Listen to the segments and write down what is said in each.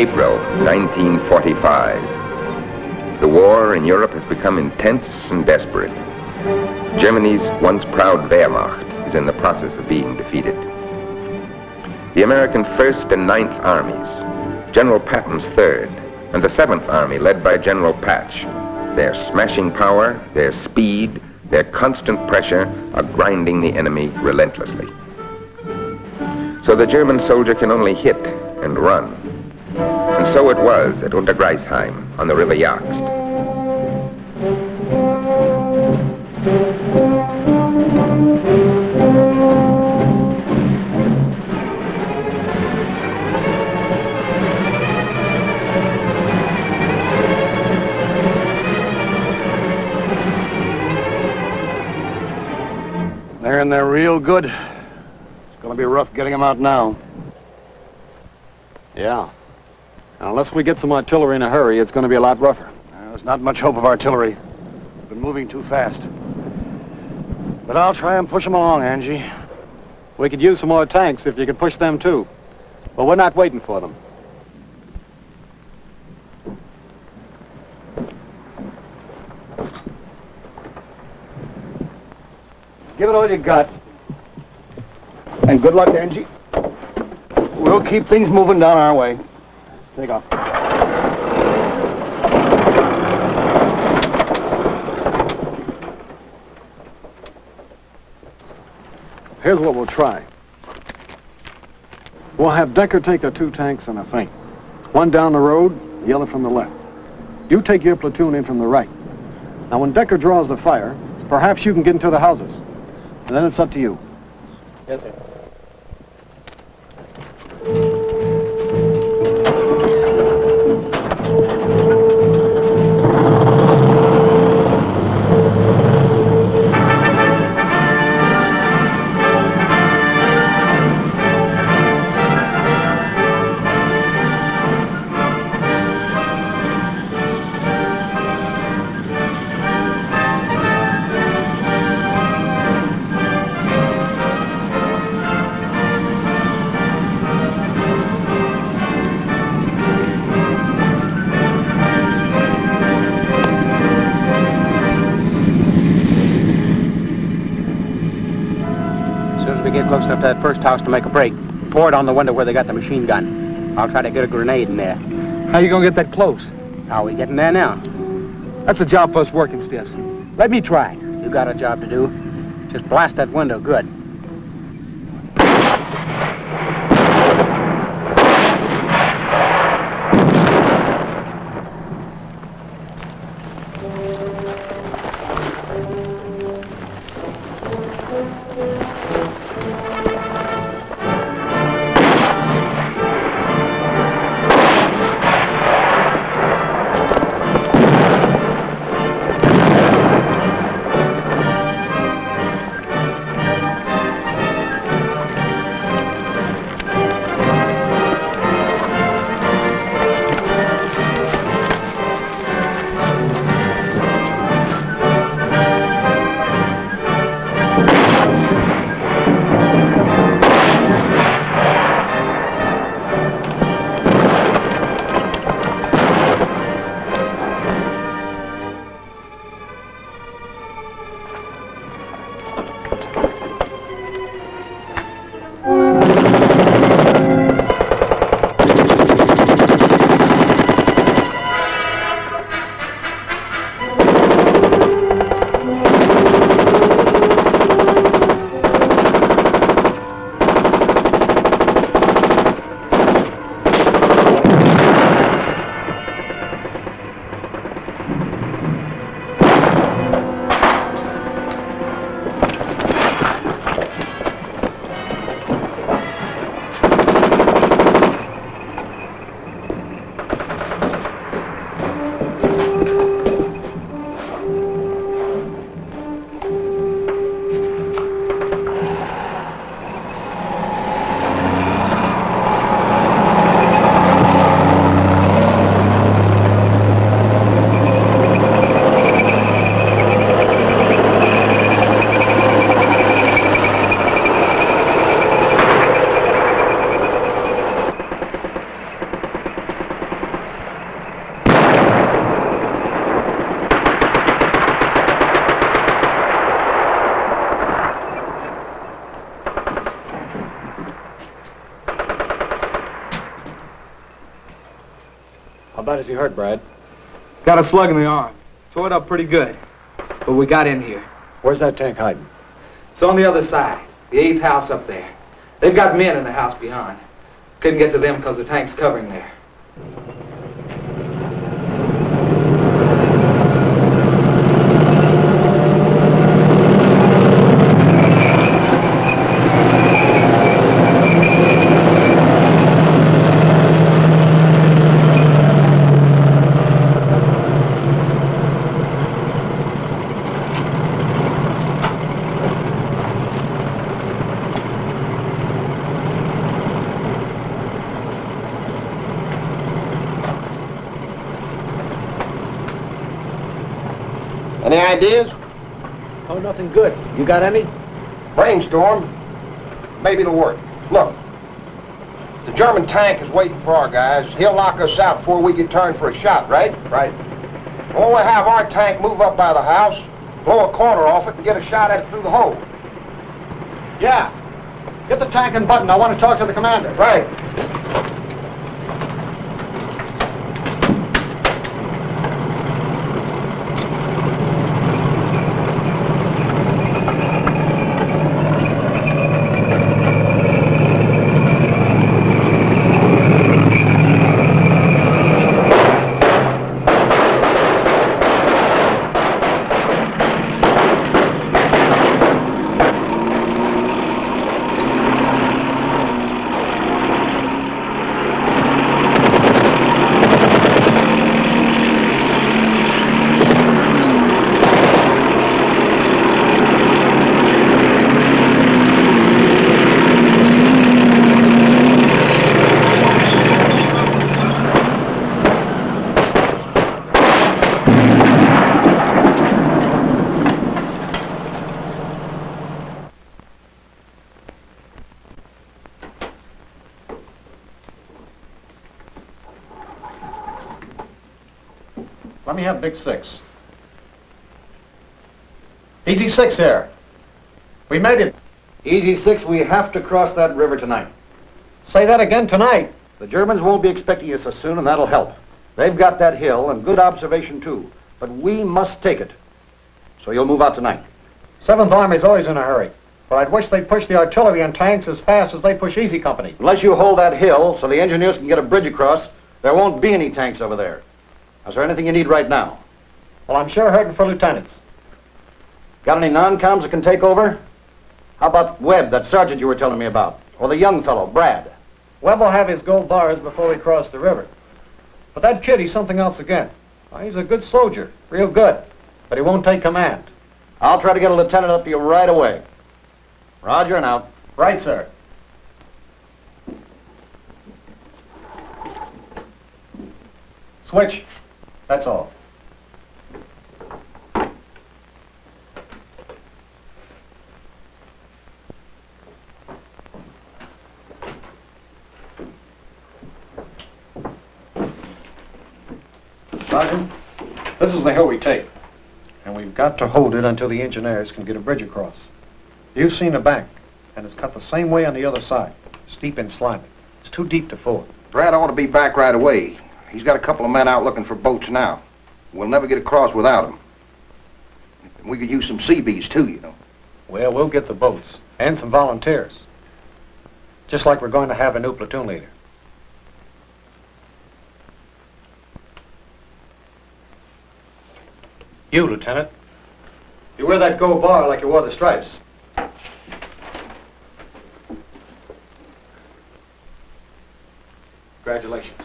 April 1945. The war in Europe has become intense and desperate. Germany's once proud Wehrmacht is in the process of being defeated. The American 1st and 9th Armies, General Patton's 3rd, and the 7th Army led by General Patch, their smashing power, their speed, their constant pressure are grinding the enemy relentlessly. So the German soldier can only hit and run. And so it was at Untergresheim on the River Jagst. They're in there real good. It's going to be rough getting them out now. Yeah. Unless we get some artillery in a hurry, it's going to be a lot rougher. There's not much hope of artillery. We've been moving too fast. But I'll try and push them along, Angie. We could use some more tanks if you could push them too. But we're not waiting for them. Give it all you got. And good luck, Angie. We'll keep things moving down our way. Take off. Here's what we'll try. We'll have Decker take the 2 tanks and a feint. One down the road, the other from the left. You take your platoon in from the right. Now, when Decker draws the fire, perhaps you can get into the houses. And then it's up to you. Yes, sir. Close enough to that first house to make a break. Pour it on the window where they got the machine gun. I'll try to get a grenade in there. How you gonna get that close? How are we getting there now? That's a job for us working stiffs. Let me try. You got a job to do. Just blast that window good. bad is he hurt, Brad? Got a slug in the arm. Tore it up pretty good. But we got in here. Where's that tank hiding? It's on the other side. The 8th house up there. They've got men in the house behind. Couldn't get to them because the tank's covering there. Any ideas? Oh, nothing good. You got any? Brainstorm. Maybe it'll work. Look, the German tank is waiting for our guys. He'll knock us out before we get turned for a shot, right? Right. Well, we'll have our tank move up by the house, blow a corner off it, and get a shot at it through the hole. Yeah. Get the tank and button. I want to talk to the commander. Right. Let me have big 6. Easy 6 here. We made it. Easy 6, we have to cross that river tonight. Say that again tonight. The Germans won't be expecting us so soon, and that'll help. They've got that hill, and good observation, too. But we must take it. So you'll move out tonight. 7th Army's always in a hurry. But I'd wish they'd push the artillery and tanks as fast as they push Easy Company. Unless you hold that hill so the engineers can get a bridge across, there won't be any tanks over there. Is there anything you need right now? Well, I'm sure hurting for lieutenants. Got any non-coms that can take over? How about Webb, that sergeant you were telling me about? Or the young fellow, Brad? Webb will have his gold bars before we cross the river. But that kid, he's something else again. He's a good soldier, real good. But he won't take command. I'll try to get a lieutenant up to you right away. Roger and out. Right, sir. Switch. That's all. Sergeant, this is the hill we take. And we've got to hold it until the engineers can get a bridge across. You've seen the bank, and it's cut the same way on the other side. Steep and slimy. It's too deep to ford. Brad ought to be back right away. He's got a couple of men out looking for boats now. We'll never get across without them. We could use some Seabees, too, you know. Well, we'll get the boats, and some volunteers. Just like we're going to have a new platoon leader. You, Lieutenant. You wear that gold bar like you wore the stripes. Congratulations.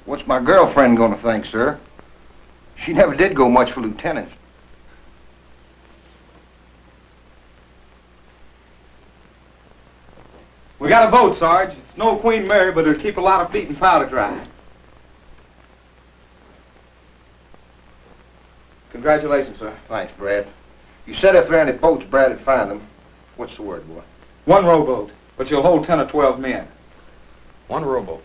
What's my girlfriend going to think, sir? She never did go much for lieutenants. We got a boat, Sarge. It's no Queen Mary, but it'll keep a lot of feet and powder dry. Congratulations, sir. Thanks, Brad. You said if there are any boats, Brad would find them. What's the word, boy? One rowboat, but you'll hold 10 or 12 men. One rowboat.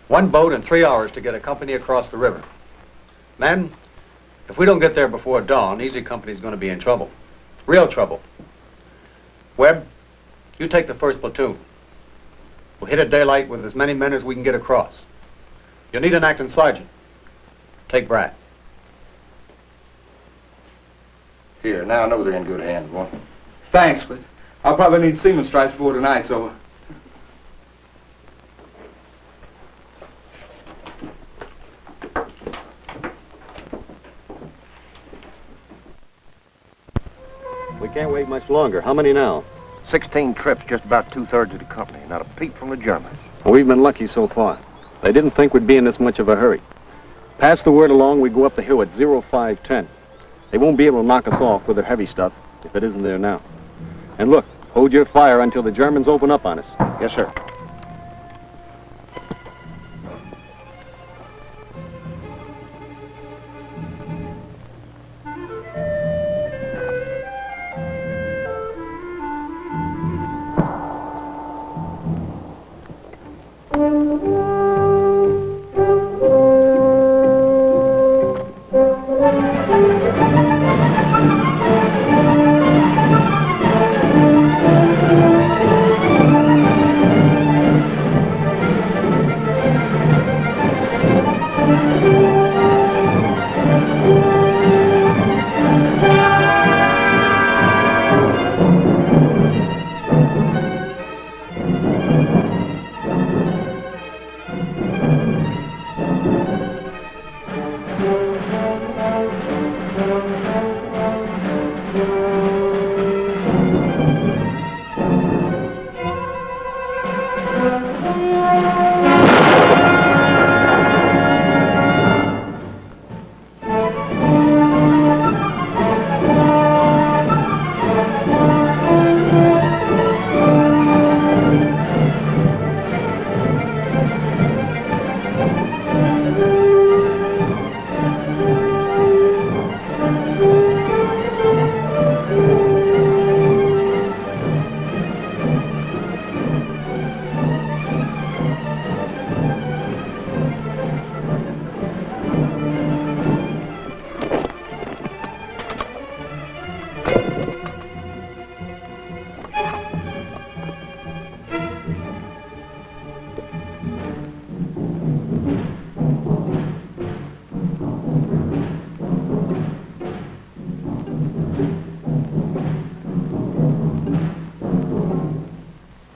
One boat and 3 hours to get a company across the river. Men, if we don't get there before dawn, Easy Company's going to be in trouble. Real trouble. Webb, you take the first platoon. We'll hit at daylight with as many men as we can get across. You'll need an acting sergeant. Take Brad. Here, now I know they're in good hands, boy. Thanks, but I'll probably need seaman stripes for tonight, so... We can't wait much longer. How many now? 16 trips, just about 2/3 of the company. Not a peep from the Germans. Well, we've been lucky so far. They didn't think we'd be in this much of a hurry. Pass the word along, we go up the hill at 0510. They won't be able to knock us off with their heavy stuff if it isn't there now. And look, hold your fire until the Germans open up on us. Yes, sir.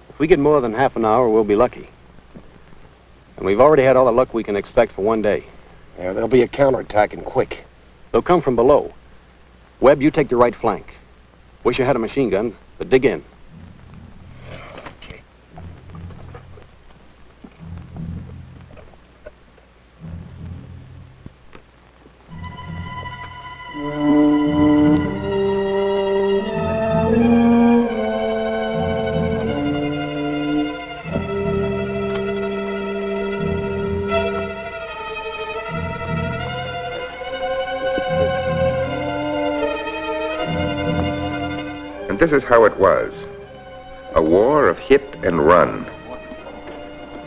If we get more than half an hour, we'll be lucky. And we've already had all the luck we can expect for one day. Yeah, there'll be a counterattacking quick. They'll come from below. Webb, you take the right flank. Wish you had a machine gun, but dig in. And this is how it was. A war of hit and run.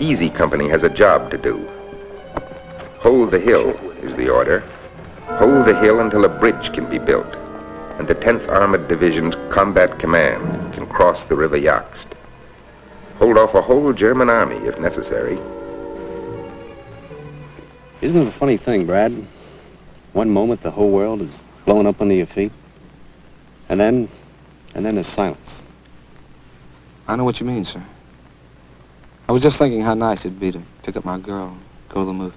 Easy Company has a job to do. Hold the hill is the order. Hold the hill until a bridge can be built, and the 10th Armored Division's Combat Command can cross the River Jagst. Hold off a whole German army if necessary. Isn't it a funny thing, Brad? One moment the whole world is blowing up under your feet, and then there's silence. I know what you mean, sir. I was just thinking how nice it'd be to pick up my girl and go to the movie.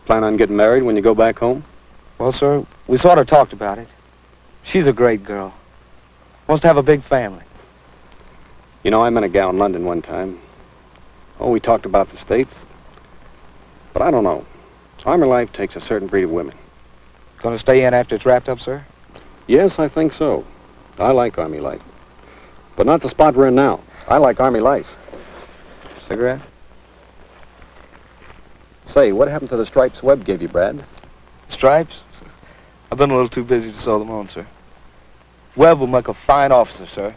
Plan on getting married when you go back home? Well, sir, we sort of talked about it. She's a great girl. Wants to have a big family. You know, I met a gal in London one time. Oh, we talked about the States. But I don't know. Army life takes a certain breed of women. Gonna stay in after it's wrapped up, sir? Yes, I think so. I like Army life. But not the spot we're in now. I like Army life. Cigarette? Say, what happened to the stripes Webb gave you, Brad? Stripes? I've been a little too busy to sew them on, sir. Webb will make a fine officer, sir.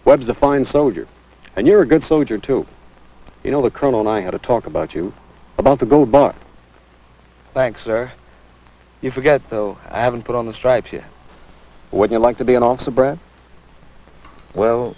Webb's a fine soldier. And you're a good soldier, too. You know, the colonel and I had a talk about you. About the gold bar. Thanks, sir. You forget, though, I haven't put on the stripes yet. Wouldn't you like to be an officer, Brad? Well,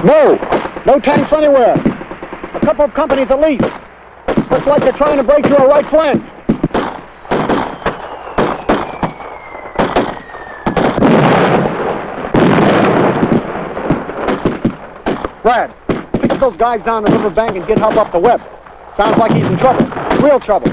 No tanks anywhere. A couple of companies at least. Looks like they're trying to break through our right flank. Brad, get those guys down the riverbank and get help up the Webb. Sounds like he's in trouble. Real trouble.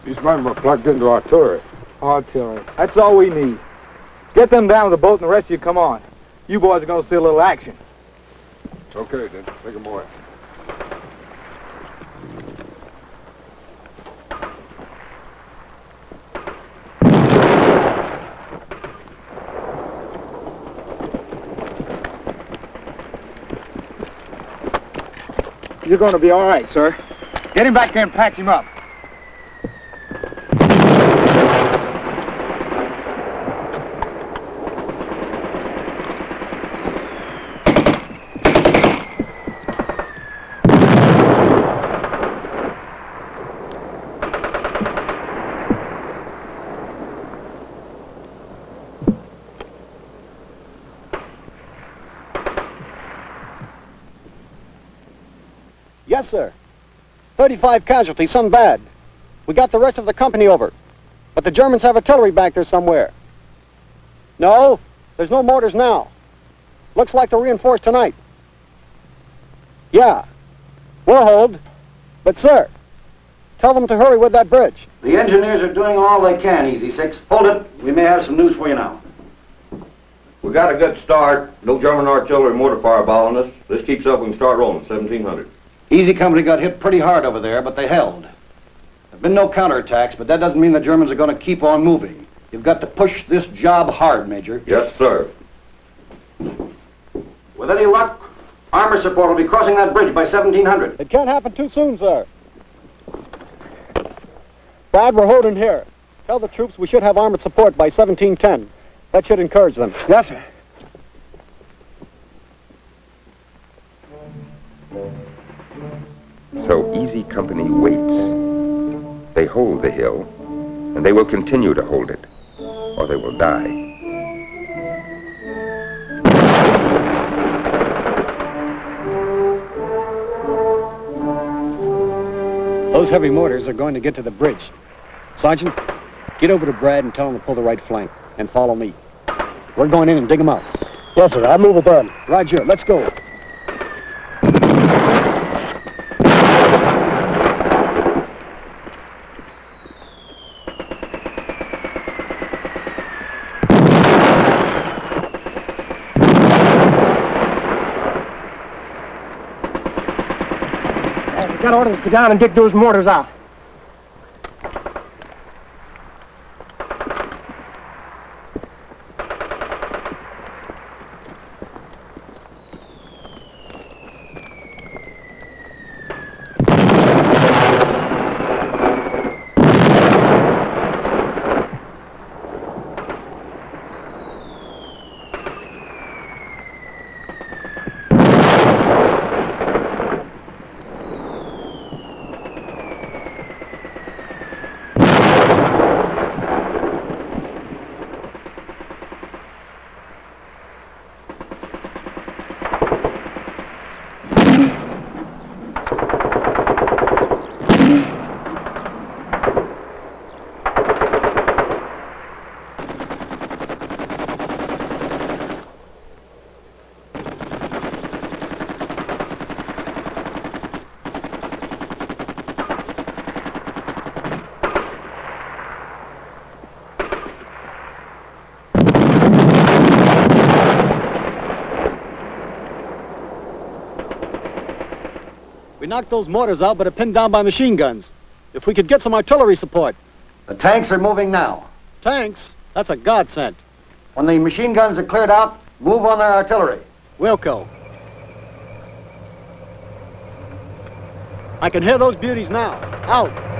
These men were plugged into artillery. Artillery. That's all we need. Get them down to the boat and the rest of you come on. You boys are going to see a little action. Okay, then. Take them away. You're going to be all right, sir. Get him back there and patch him up. Yes, sir. 35 casualties, some bad. We got the rest of the company over. But the Germans have artillery back there somewhere. No, there's no mortars now. Looks like they're reinforced tonight. Yeah, we'll hold. But, sir, tell them to hurry with that bridge. The engineers are doing all they can, Easy Six. Hold it. We may have some news for you now. We got a good start. No German artillery mortar fire balling us. This keeps up, we can start rolling. 1700. Easy Company got hit pretty hard over there, but they held. There've been no counterattacks, but that doesn't mean the Germans are going to keep on moving. You've got to push this job hard, Major. Yes, sir. With any luck, armor support will be crossing that bridge by 1700. It can't happen too soon, sir. Brad, we're holding here. Tell the troops we should have armored support by 1710. That should encourage them. Yes, sir. So Easy Company waits. They hold the hill, and they will continue to hold it, or they will die. Those heavy mortars are going to get to the bridge. Sergeant, get over to Brad and tell him to pull the right flank, and follow me. We're going in and dig them out. Yes, sir. I'll move above. Roger. Let's go. We got orders to go down and dig those mortars out. knocked those mortars out, but are pinned down by machine guns. If we could get some artillery support. The tanks are moving now. Tanks? That's a godsend. When the machine guns are cleared out, move on their artillery. Wilco. I can hear those beauties now. Out.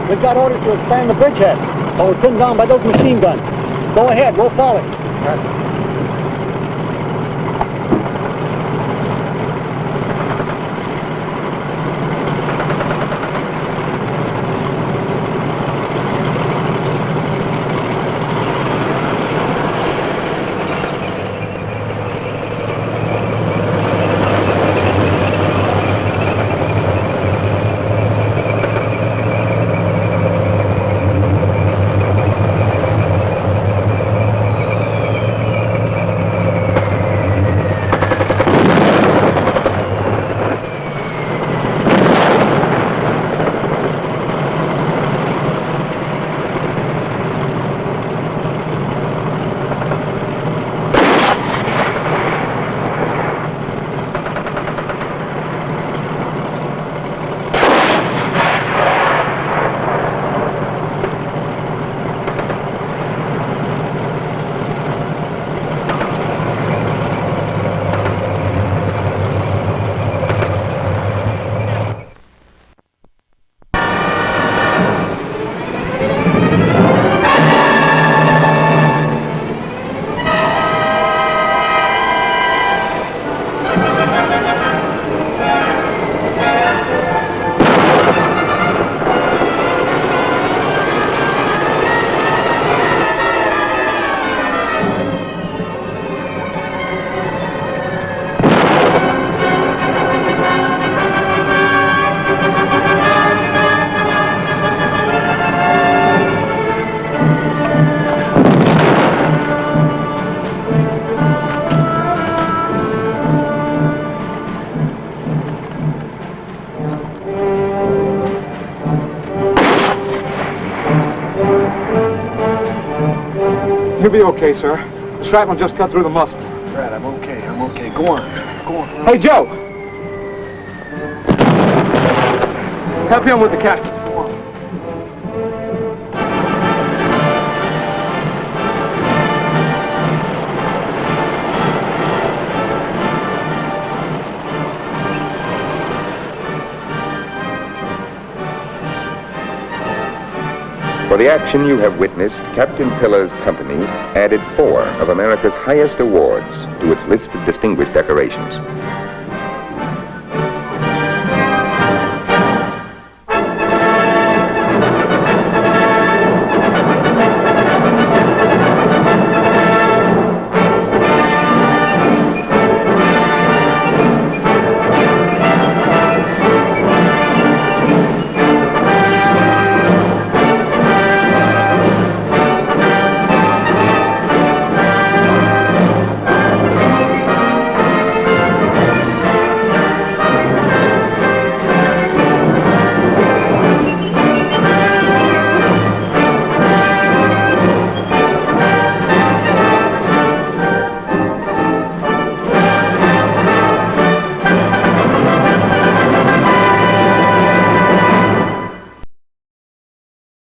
We've got orders to expand the bridgehead, but we're pinned down by those machine guns. Go ahead, we'll follow. Yes. You'll be okay, sir. The shrapnel just cut through the muscle. Brad, I'm okay. Go on. Go on. Hey, Joe! Help him with the casket. Go on. For the action you have witnessed, Captain Pillar's company added 4 of America's highest awards to its list of distinguished decorations.